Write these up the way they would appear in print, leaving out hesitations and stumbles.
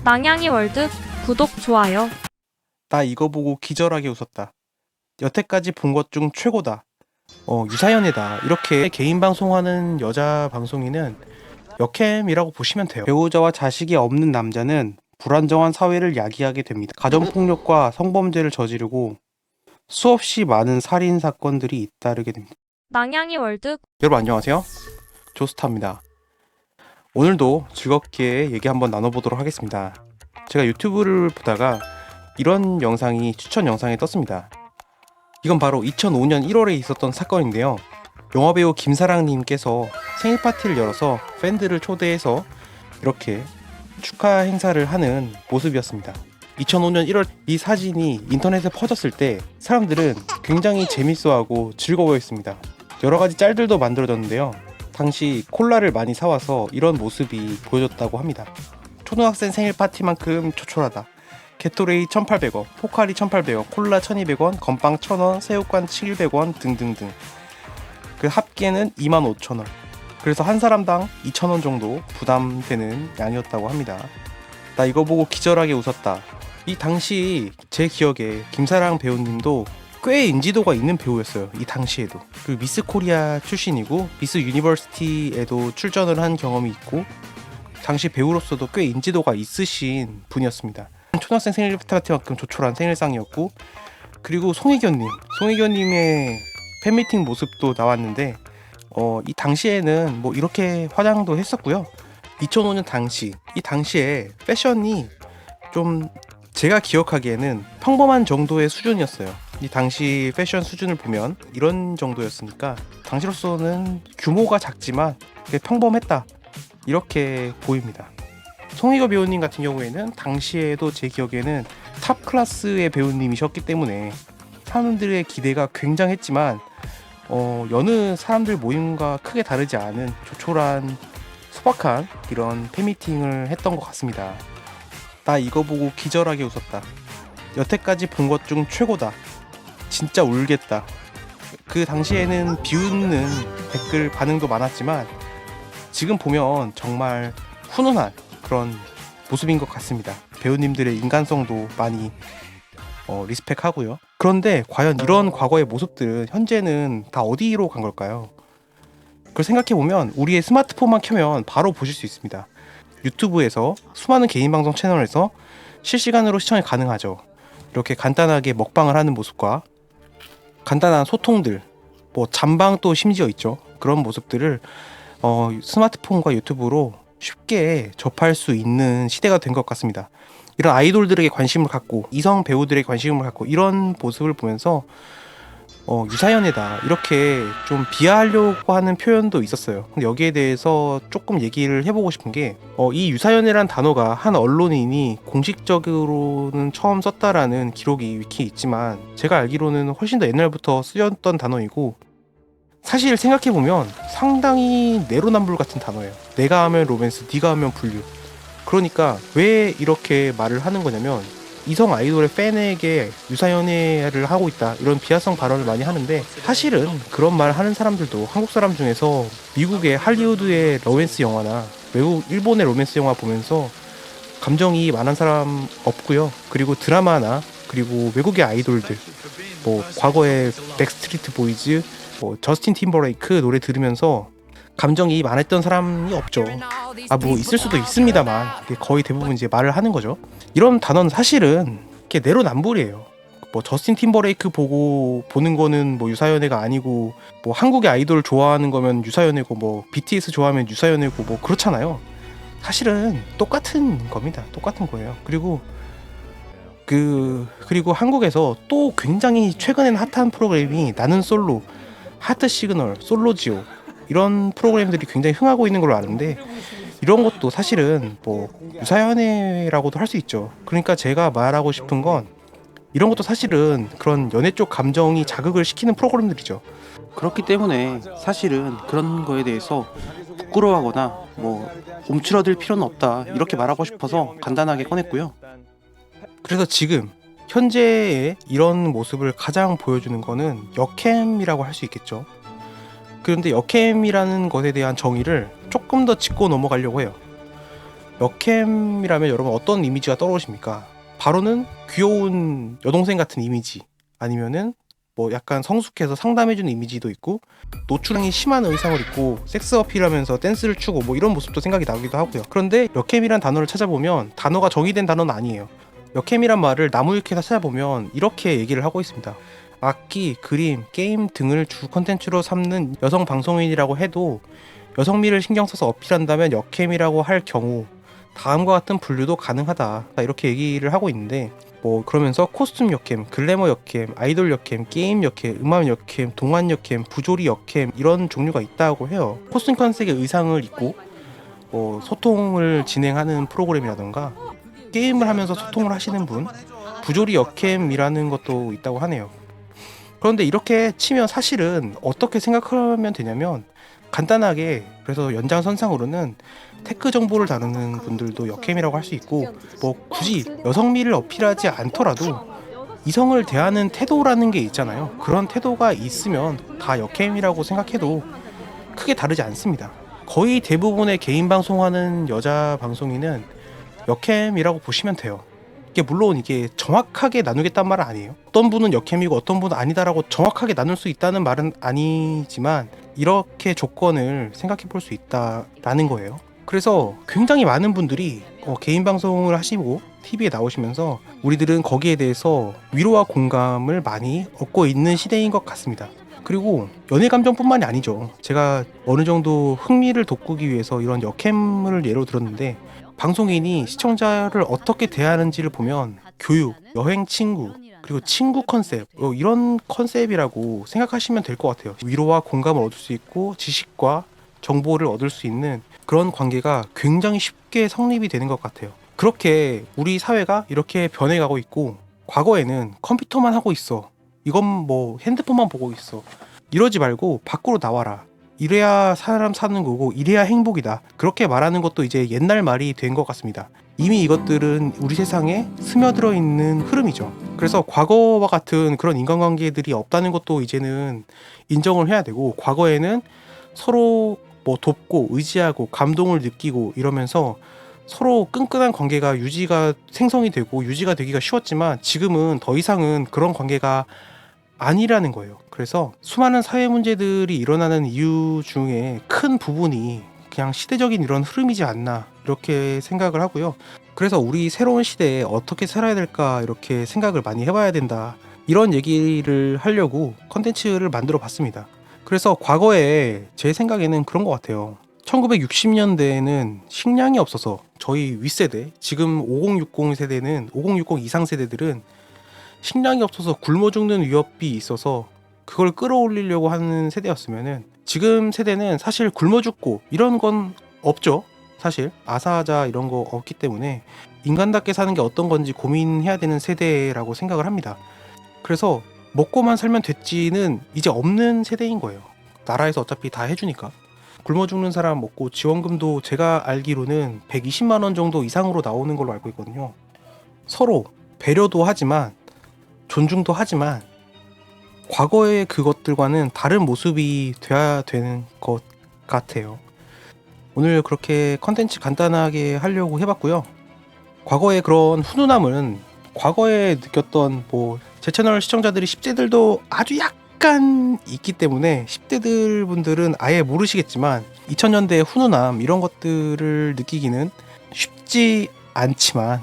낭양이 월드 구독, 좋아요. 나 이거 보고 기절하게 웃었다. 여태까지 본 것 중 최고다. 유사연이다. 이렇게 개인 방송하는 여자 방송인은 여캠이라고 보시면 돼요. 배우자와 자식이 없는 남자는 불안정한 사회를 야기하게 됩니다. 가정폭력과 성범죄를 저지르고 수없이 많은 살인 사건들이 잇따르게 됩니다. 낭양이 월드. 여러분 안녕하세요. 조스타입니다. 오늘도 즐겁게 얘기 한번 나눠보도록 하겠습니다. 제가 유튜브를 보다가 이런 영상이 추천 영상에 떴습니다. 이건 바로 2005년 1월에 있었던 사건인데요. 영화배우 김사랑님께서 생일 파티를 열어서 팬들을 초대해서 이렇게 축하 행사를 하는 모습이었습니다. 2005년 1월 이 사진이 인터넷에 퍼졌을 때 사람들은 굉장히 재밌어하고 즐거워했습니다. 여러가지 짤들도 만들어졌는데요. 당시 콜라를 많이 사와서 이런 모습이 보여졌다고 합니다. 초등학생 생일 파티만큼 초촐하다. 게토레이 1,800원, 포카리 1,800원, 콜라 1,200원, 건빵 1,000원, 새우깡 700원 등등등. 그 합계는 25,000원. 그래서 한 사람당 2,000원 정도 부담되는 양이었다고 합니다. 나 이거 보고 기절하게 웃었다. 이 당시 제 기억에 김사랑 배우님도 꽤 인지도가 있는 배우였어요. 이 당시에도. 그 미스 코리아 출신이고 미스 유니버시티에도 출전을 한 경험이 있고 당시 배우로서도 꽤 인지도가 있으신 분이었습니다. 초등학생 생일 파티만큼 조촐한 생일상이었고, 그리고 송혜교님의 팬미팅 모습도 나왔는데 이 당시에는 뭐 이렇게 화장도 했었고요. 2005년 이 당시에 패션이 좀 제가 기억하기에는 평범한 정도의 수준이었어요. 이 당시 패션 수준을 보면 이런 정도였으니까 당시로서는 규모가 작지만 평범했다 이렇게 보입니다. 송혜교 배우님 같은 경우에는 당시에도 제 기억에는 탑 클래스의 배우님이셨기 때문에 사람들의 기대가 굉장했지만 여느 사람들 모임과 크게 다르지 않은 조촐한 소박한 이런 팬미팅을 했던 것 같습니다. 나 이거 보고 기절하게 웃었다. 여태까지 본 것 중 최고다. 진짜 울겠다. 그 당시에는 비웃는 댓글 반응도 많았지만 지금 보면 정말 훈훈한 그런 모습인 것 같습니다. 배우님들의 인간성도 많이 리스펙하고요. 그런데 과연 이런 과거의 모습들은 현재는 다 어디로 간 걸까요? 그걸 생각해보면 우리의 스마트폰만 켜면 바로 보실 수 있습니다. 유튜브에서 수많은 개인 방송 채널에서 실시간으로 시청이 가능하죠. 이렇게 간단하게 먹방을 하는 모습과 간단한 소통들, 뭐 잠방도 심지어 있죠. 그런 모습들을 스마트폰과 유튜브로 쉽게 접할 수 있는 시대가 된 것 같습니다. 이런 아이돌들에게 관심을 갖고 이성 배우들에게 관심을 갖고 이런 모습을 보면서 유사연이다 이렇게 좀 비하하려고 하는 표현도 있었어요. 근데 여기에 대해서 조금 얘기를 해보고 싶은 게 이 유사연이란 단어가 한 언론인이 공식적으로는 처음 썼다라는 기록이 위키에 있지만 제가 알기로는 훨씬 더 옛날부터 쓰였던 단어이고 사실 생각해보면 상당히 내로남불 같은 단어예요. 내가 하면 로맨스, 네가 하면 불륜. 그러니까 왜 이렇게 말을 하는 거냐면 이성 아이돌의 팬에게 유사연애를 하고 있다 이런 비하성 발언을 많이 하는데 사실은 그런 말 하는 사람들도 한국 사람 중에서 미국의 할리우드의 로맨스 영화나 외국 일본의 로맨스 영화 보면서 감정이 사람 없고요. 그리고 드라마나 그리고 외국의 아이돌들 뭐 과거의 백스트리트 보이즈 뭐 저스틴 팀버레이크 노래 들으면서 감정이 많았던 사람이 없죠. 뭐 있을 수도 있습니다만 거의 대부분 이제 말을 하는 거죠. 이런 단어는 사실은 이렇게 내로남불이에요. 뭐 저스틴 팀버레이크 보는 거는 뭐 유사연애가 아니고 뭐 한국의 아이돌 좋아하는 거면 유사연애고 뭐 BTS 좋아하면 유사연애고 뭐 그렇잖아요. 사실은 똑같은 겁니다. 똑같은 거예요. 그리고 한국에서 또 굉장히 최근에는 핫한 프로그램이 나는 솔로, 하트 시그널, 솔로지오 이런 프로그램들이 굉장히 흥하고 있는 걸로 아는데 이런 것도 사실은 뭐 유사연애라고도 할 수 있죠. 그러니까 제가 말하고 싶은 건 이런 것도 사실은 그런 연애 쪽 감정이 자극을 시키는 프로그램들이죠. 그렇기 때문에 사실은 그런 거에 대해서 부끄러워하거나 뭐 움츠러들 필요는 없다 이렇게 말하고 싶어서 간단하게 꺼냈고요. 그래서 지금 현재의 이런 모습을 가장 보여주는 거는 여캠이라고 할 수 있겠죠. 그런데 여캠이라는 것에 대한 정의를 조금 더 짚고 넘어가려고 해요. 역캠이라면 여러분 어떤 이미지가 떠오르십니까? 바로는 귀여운 여동생 같은 이미지, 아니면은 뭐 약간 성숙해서 상담해주는 이미지도 있고, 노출이 심한 의상을 입고 섹스 어필하면서 댄스를 추고 뭐 이런 모습도 생각이 나기도 하고요. 그런데 역캠이란 단어를 찾아보면 단어가 정의된 단어는 아니에요. 역캠이란 말을 나무위키에서 찾아보면 이렇게 얘기를 하고 있습니다. 악기, 그림, 게임 등을 주 컨텐츠로 삼는 여성 방송인이라고 해도 여성미를 신경 써서 어필한다면 역캠이라고 할 경우 다음과 같은 분류도 가능하다, 이렇게 얘기를 하고 있는데, 뭐 그러면서 코스튬 역캠, 글래머 역캠, 아이돌 역캠, 게임 역캠, 음악 역캠, 동안 역캠, 부조리 역캠, 이런 종류가 있다고 해요. 코스튬 컨셉의 의상을 입고 뭐 소통을 진행하는 프로그램이라던가 게임을 하면서 소통을 하시는 분, 부조리 역캠이라는 것도 있다고 하네요. 그런데 이렇게 치면 사실은 어떻게 생각하면 되냐면, 간단하게 그래서 연장선상으로는 테크 정보를 다루는 분들도 역캠이라고 할 수 있고, 뭐 굳이 여성미를 어필하지 않더라도 이성을 대하는 태도라는 게 있잖아요. 그런 태도가 있으면 다 역캠이라고 생각해도 크게 다르지 않습니다. 거의 대부분의 개인 방송하는 여자 방송인은 역캠이라고 보시면 돼요. 이게 물론 이게 정확하게 나누겠다는 말은 아니에요. 어떤 분은 역캠이고 어떤 분은 아니다라고 정확하게 나눌 수 있다는 말은 아니지만, 이렇게 조건을 생각해 볼 수 있다라는 거예요. 그래서 굉장히 많은 분들이 개인 방송을 하시고 TV에 나오시면서 우리들은 거기에 대해서 위로와 공감을 많이 얻고 있는 시대인 것 같습니다. 그리고 연애 감정뿐만이 아니죠. 제가 어느 정도 흥미를 돋구기 위해서 이런 역캠을 예로 들었는데, 방송인이 시청자를 어떻게 대하는지를 보면 교육, 여행 친구, 그리고 친구 컨셉, 이런 컨셉이라고 생각하시면 될 것 같아요. 위로와 공감을 얻을 수 있고 지식과 정보를 얻을 수 있는 그런 관계가 굉장히 쉽게 성립이 되는 것 같아요. 그렇게 우리 사회가 이렇게 변해가고 있고, 과거에는 컴퓨터만 하고 있어, 이건 뭐 핸드폰만 보고 있어, 이러지 말고 밖으로 나와라, 이래야 사람 사는 거고 이래야 행복이다, 그렇게 말하는 것도 이제 옛날 말이 된 것 같습니다. 이미 이것들은 우리 세상에 스며들어 있는 흐름이죠. 그래서 과거와 같은 그런 인간관계들이 없다는 것도 이제는 인정을 해야 되고, 과거에는 서로 뭐 돕고 의지하고 감동을 느끼고 이러면서 서로 끈끈한 관계가 유지가 생성이 되고 유지가 되기가 쉬웠지만, 지금은 더 이상은 그런 관계가 아니라는 거예요. 그래서 수많은 사회 문제들이 일어나는 이유 중에 큰 부분이 그냥 시대적인 이런 흐름이지 않나, 이렇게 생각을 하고요. 그래서 우리 새로운 시대에 어떻게 살아야 될까, 이렇게 생각을 많이 해봐야 된다, 이런 얘기를 하려고 컨텐츠를 만들어 봤습니다. 그래서 과거에 제 생각에는 그런 것 같아요. 1960년대에는 식량이 없어서 저희 윗세대, 지금 5060 세대는, 5060 이상 세대들은 식량이 없어서 굶어 죽는 위협이 있어서 그걸 끌어올리려고 하는 세대였으면은, 지금 세대는 사실 굶어 죽고 이런 건 없죠. 사실 아사하자 이런 거 없기 때문에 인간답게 사는 게 어떤 건지 고민해야 되는 세대라고 생각을 합니다. 그래서 먹고만 살면 됐지는 이제 없는 세대인 거예요. 나라에서 어차피 다 해주니까. 굶어 죽는 사람 먹고 지원금도 제가 알기로는 120만 원 정도 이상으로 나오는 걸로 알고 있거든요. 서로 배려도 하지만 존중도 하지만 과거의 그것들과는 다른 모습이 돼야 되는 것 같아요. 오늘 그렇게 컨텐츠 간단하게 하려고 해봤고요. 과거의 그런 훈훈함은 과거에 느꼈던 제 채널 시청자들이 10대들도 아주 약간 있기 때문에 10대들 분들은 아예 모르시겠지만 2000년대의 훈훈함 이런 것들을 느끼기는 쉽지 않지만,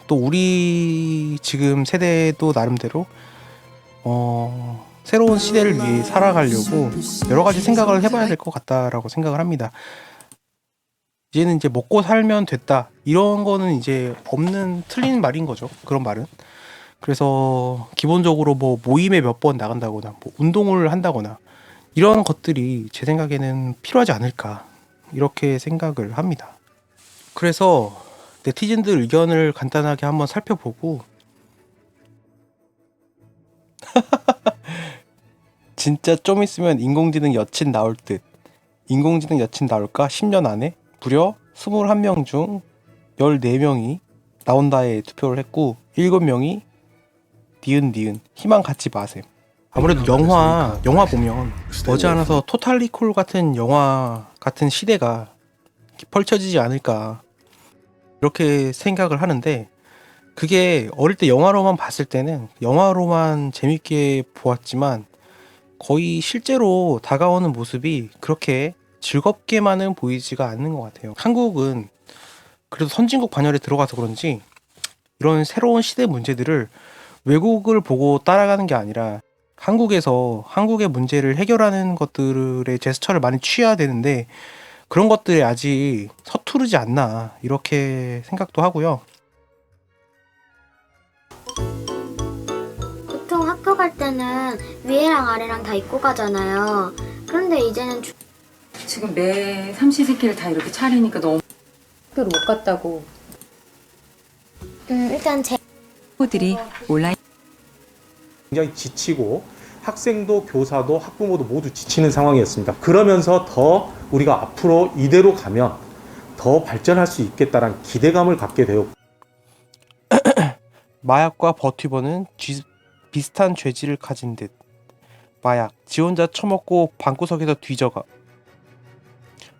또 우리 지금 세대도 나름대로 새로운 시대를 위해 살아가려고 여러 가지 생각을 해봐야 될 것 같다라고 생각을 합니다. 이제는 이제 먹고 살면 됐다 이런 거는 이제 없는 틀린 말인 거죠. 그런 말은. 그래서 기본적으로 모임에 몇 번 나간다거나 운동을 한다거나 이런 것들이 제 생각에는 필요하지 않을까, 이렇게 생각을 합니다. 그래서 네티즌들 의견을 간단하게 한번 살펴보고 진짜 좀 있으면 인공지능 여친 나올 듯. 인공지능 여친 나올까? 10년 안에 무려 21명 중 14명이 나온다에 투표를 했고 7명이 니은 희망 갖지 마셈. 아무래도 영화 보면 머지않아서 토탈 리콜 같은 영화 같은 시대가 펼쳐지지 않을까. 이렇게 생각을 하는데 그게 어릴 때 영화로만 봤을 때는 영화로만 재밌게 보았지만 거의 실제로 다가오는 모습이 그렇게 즐겁게만은 보이지가 않는 것 같아요. 한국은 그래도 선진국 반열에 들어가서 그런지 이런 새로운 시대 문제들을 외국을 보고 따라가는 게 아니라 한국에서 한국의 문제를 해결하는 것들의 제스처를 많이 취해야 되는데 그런 것들이 아직 서투르지 않나 이렇게 생각도 하고요. 보통 학교 갈 때는 위에랑 아래랑 다 입고 가잖아요. 그런데 이제는 지금 매 삼시세끼를 다 이렇게 차리니까 너무 학교를 못 갔다고. 일단 제 친구들이 온라인 굉장히 지치고 학생도 교사도 학부모도 모두 지치는 상황이었습니다. 그러면서 더 우리가 앞으로 이대로 가면 더 발전할 수 있겠다는 기대감을 갖게 되었고 마약과 버튜버는 비슷한 죄질을 가진 듯. 마약, 지 혼자 처먹고 방구석에서 뒤져가.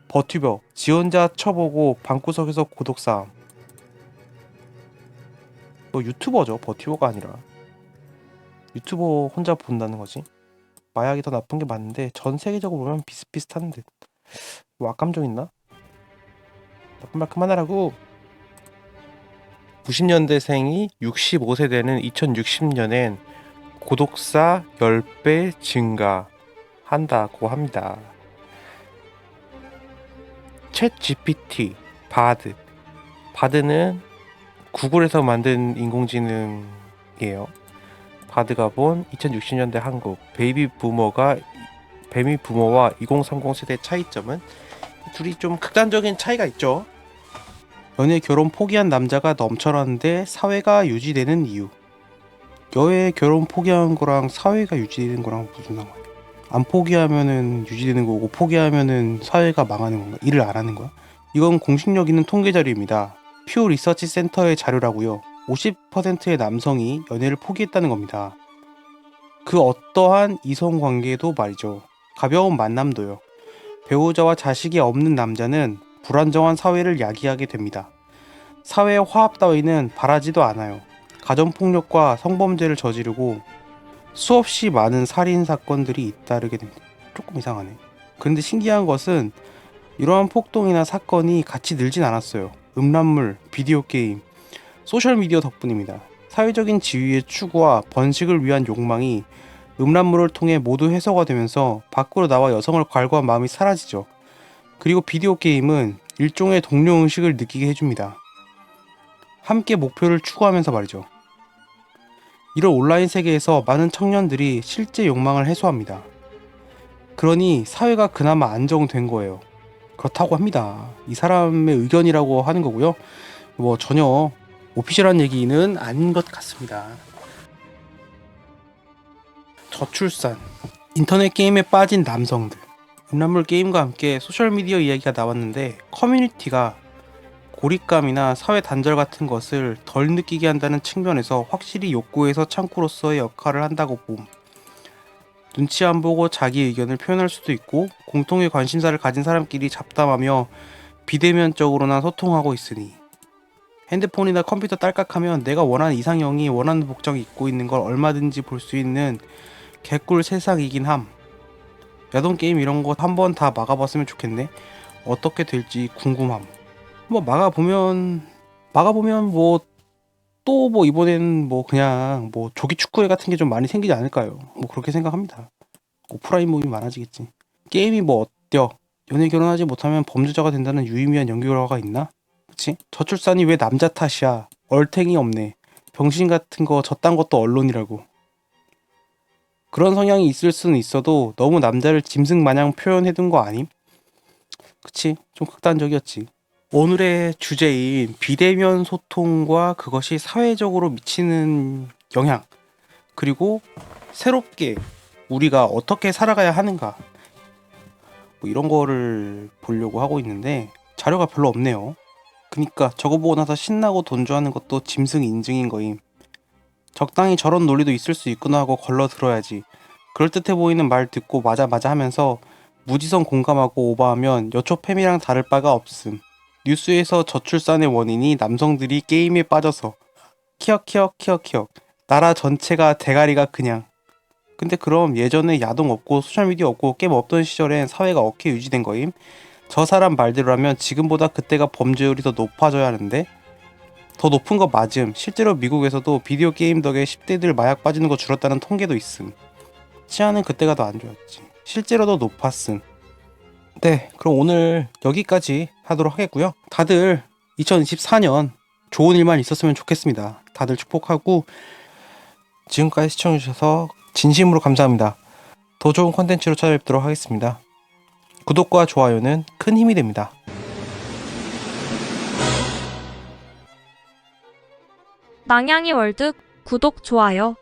버튜버, 지 혼자 쳐보고 방구석에서 고독싸움. 너 유튜버죠, 버튜버가 아니라. 유튜버 혼자 본다는 거지. 마약이 더 나쁜 게 맞는데 전 세계적으로 보면 비슷비슷한 듯. 뭐 악감정 있나? 나쁜 말 그만하라고. 90년대생이 65세 되는 2060년엔 고독사 10배 증가한다고 합니다. 챗 GPT, 바드. 바드는 구글에서 만든 인공지능이에요. 바드가 본 2060년대 한국 베이비 부머와 2030 세대 차이점은 둘이 좀 극단적인 차이가 있죠. 연애 결혼 포기한 남자가 넘쳐나는데 사회가 유지되는 이유. 여애 결혼 포기한 거랑 사회가 유지되는 거랑 무슨 상관이야? 안 포기하면은 유지되는 거고 포기하면은 사회가 망하는 건가? 일을 안 하는 거야? 이건 공식력 있는 통계 자료입니다. 퓨 리서치 센터의 자료라고요. 50%의 남성이 연애를 포기했다는 겁니다. 그 어떠한 이성관계도 말이죠. 가벼운 만남도요. 배우자와 자식이 없는 남자는 불안정한 사회를 야기하게 됩니다. 사회의 화합 따위는 바라지도 않아요. 가정폭력과 성범죄를 저지르고 수없이 많은 살인사건들이 잇따르게 됩니다. 조금 이상하네. 그런데 신기한 것은 이러한 폭동이나 사건이 같이 늘진 않았어요. 음란물, 비디오 게임, 소셜미디어 덕분입니다. 사회적인 지위의 추구와 번식을 위한 욕망이 음란물을 통해 모두 해소가 되면서 밖으로 나와 여성을 갈구한 마음이 사라지죠. 그리고 비디오 게임은 일종의 동료의식을 느끼게 해줍니다. 함께 목표를 추구하면서 말이죠. 이런 온라인 세계에서 많은 청년들이 실제 욕망을 해소합니다. 그러니 사회가 그나마 안정된 거예요. 그렇다고 합니다. 이 사람의 의견이라고 하는 거고요. 뭐 전혀 오피셜한 얘기는 아닌 것 같습니다. 저출산, 인터넷 게임에 빠진 남성들, 음란물 게임과 함께 소셜미디어 이야기가 나왔는데 커뮤니티가 고립감이나 사회 단절 같은 것을 덜 느끼게 한다는 측면에서 확실히 욕구에서 창구로서의 역할을 한다고 봄. 눈치 안 보고 자기 의견을 표현할 수도 있고 공통의 관심사를 가진 사람끼리 잡담하며 비대면적으로나 소통하고 있으니 핸드폰이나 컴퓨터 딸깍하면 내가 원하는 이상형이 원하는 복장을 입고 있는 걸 얼마든지 볼 수 있는 개꿀 세상이긴 함. 야동 게임 이런 거 한번 다 막아봤으면 좋겠네. 어떻게 될지 궁금함. 뭐 막아보면 뭐 또 뭐 이번에는 뭐 그냥 뭐 조기 축구회 같은 게 좀 많이 생기지 않을까요? 뭐 그렇게 생각합니다. 오프라인 모임이 많아지겠지. 게임이 뭐 어때요? 연애 결혼하지 못하면 범죄자가 된다는 유의미한 연구 결과가 있나? 그치? 저출산이 왜 남자 탓이야? 얼탱이 없네. 병신 같은 거 저딴 것도 언론이라고. 그런 성향이 있을 수는 있어도 너무 남자를 짐승 마냥 표현해둔 거 아님? 그치? 좀 극단적이었지. 오늘의 주제인 비대면 소통과 그것이 사회적으로 미치는 영향, 그리고 새롭게 우리가 어떻게 살아가야 하는가, 뭐 이런 거를 보려고 하고 있는데 자료가 별로 없네요. 그니까 저거 보고 나서 신나고 돈주하는 것도 짐승 인증인 거임. 적당히 저런 논리도 있을 수 있구나 하고 걸러 들어야지. 그럴듯해 보이는 말 듣고 맞아 하면서 무지성 공감하고 오버하면 여초팸이랑 다를 바가 없음. 뉴스에서 저출산의 원인이 남성들이 게임에 빠져서 키역키역 나라 전체가 대가리가 그냥. 근데 그럼 예전에 야동 없고 소셜미디어 없고 게임 없던 시절엔 사회가 어떻게 유지된 거임? 저 사람 말대로라면 지금보다 그때가 범죄율이 더 높아져야 하는데? 더 높은 거 맞음. 실제로 미국에서도 비디오 게임 덕에 10대들 마약 빠지는 거 줄었다는 통계도 있음. 치안은 그때가 더 안 좋았지. 실제로도 높았음. 네, 그럼 오늘 여기까지 하도록 하겠고요. 다들 2024년 좋은 일만 있었으면 좋겠습니다. 다들 축복하고 지금까지 시청해주셔서 진심으로 감사합니다. 더 좋은 콘텐츠로 찾아뵙도록 하겠습니다. 구독과 좋아요는 큰 힘이 됩니다. 낭양이 월드 구독, 좋아요.